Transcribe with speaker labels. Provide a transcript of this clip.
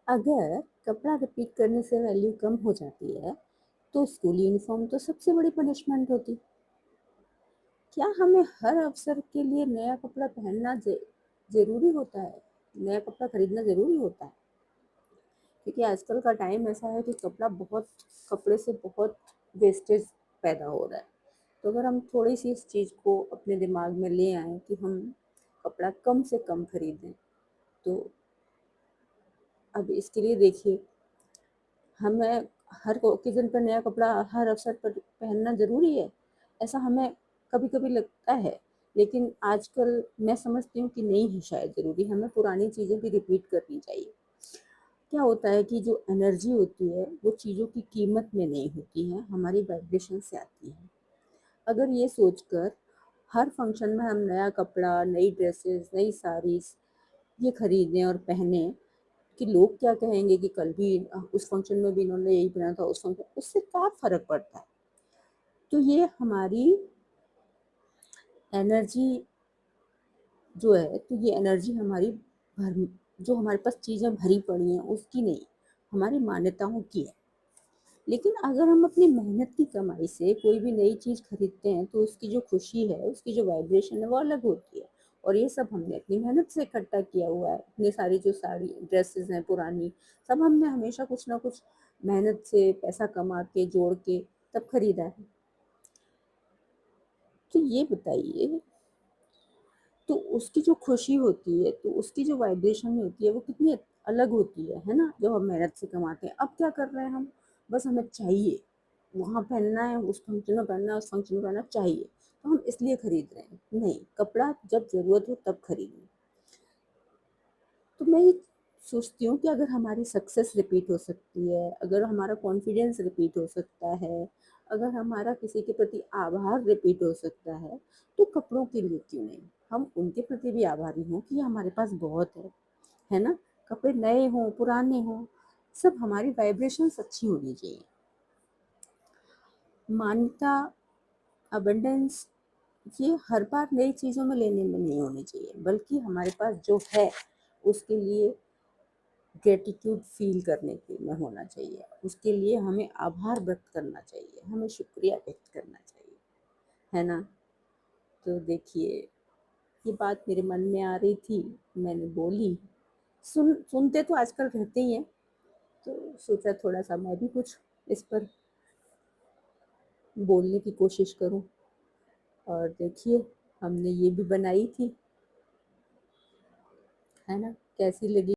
Speaker 1: अगर कपड़ा रिपीट करने से वैल्यू कम हो जाती है, तो स्कूल यूनिफॉर्म तो सबसे बड़ी पनिशमेंट होती। क्या हमें हर अवसर के लिए नया कपड़ा पहनना ज़रूरी होता है? नया कपड़ा खरीदना ज़रूरी होता है? क्योंकि आजकल का टाइम ऐसा है कि कपड़े से बहुत वेस्टेज पैदा हो रहा है। तो अगर हम थोड़ी-सी इस चीज़ को अपने दिमाग में ले आएँ कि हम कपड़ा कम से कम खरीदें, तो अब इसके लिए देखिए, हमें हर ओकेज़न पर नया कपड़ा हर अवसर पर पहनना ज़रूरी है, ऐसा हमें कभी-कभी लगता है। लेकिन आजकल मैं समझती हूँ कि नहीं है शायद ज़रूरी, हमें पुरानी चीज़ें भी रिपीट करनी चाहिए। क्या होता है कि जो एनर्जी होती है, वो चीज़ों की कीमत में नहीं होती है, हमारी वाइब्रेशन से आती है। अगर ये सोचकर हर फंक्शन में हम नया कपड़ा, नई ड्रेसेस, नई साड़ीज़ ये खरीदें और पहने कि लोग क्या कहेंगे कि कल भी उस फंक्शन में भी इन्होंने यही पहना था, उस फंक्शन उससे क्या फ़र्क पड़ता है? तो ये हमारी एनर्जी जो है, तो ये एनर्जी हमारी भर जो हमारे पास चीज़ें भरी पड़ी हैं, उसकी नहीं, हमारी मान्यताओं की है। लेकिन अगर हम अपनी मेहनत की कमाई से कोई भी नई चीज़ खरीदते हैं, तो उसकी जो खुशी है, उसकी जो वाइब्रेशन है, वो अलग होती है। और ये सब हमने अपनी मेहनत से इकट्ठा किया हुआ है। इतनी सारी जो साड़ी ड्रेसेस हैं पुरानी, सब हमने हमेशा कुछ ना कुछ मेहनत से पैसा कमा के, जोड़ के तब खरीदा है। तो ये बताइए, तो उसकी जो खुशी होती है, तो उसकी जो वाइब्रेशन होती है, वो कितनी अलग होती है ना? जब हम मेहनत से कमाते हैं। अब क्या कर रहे हैं हम? बस हमें चाहिए, वहाँ पहनना है, उस फंक्शन में पहनना है, उस फंक्शन में पहनना चाहिए, तो हम इसलिए खरीद रहे हैं। नहीं, कपड़ा जब ज़रूरत हो तब खरीदें। तो मैं ये सोचती हूँ कि अगर हमारी सक्सेस रिपीट हो सकती है, अगर हमारा कॉन्फिडेंस रिपीट हो सकता है, अगर हमारा किसी के प्रति आभार रिपीट हो सकता है, तो कपड़ों के लिए क्यों नहीं? हम उनके प्रति भी आभारी हों कि हमारे पास बहुत है ना? कपड़े नए हों, पुराने हों, सब हमारी वाइब्रेशंस अच्छी होनी चाहिए। मान्यता, अबंडेंस ये हर बार नई चीज़ों में लेने में नहीं होनी चाहिए, बल्कि हमारे पास जो है, उसके लिए ग्रैटिट्यूड फ़ील करने के में होना चाहिए। उसके लिए हमें आभार व्यक्त करना चाहिए, हमें शुक्रिया व्यक्त करना चाहिए, है ना? तो देखिए, ये बात मेरे मन में आ रही थी, मैंने बोली। सुनते तो आजकल रहते ही हैं, तो सोचा थोड़ा-सा मैं भी कुछ इस पर बोलने की कोशिश करूँ। और देखिए, हमने ये भी बनाई थी, है ना? कैसी लगी?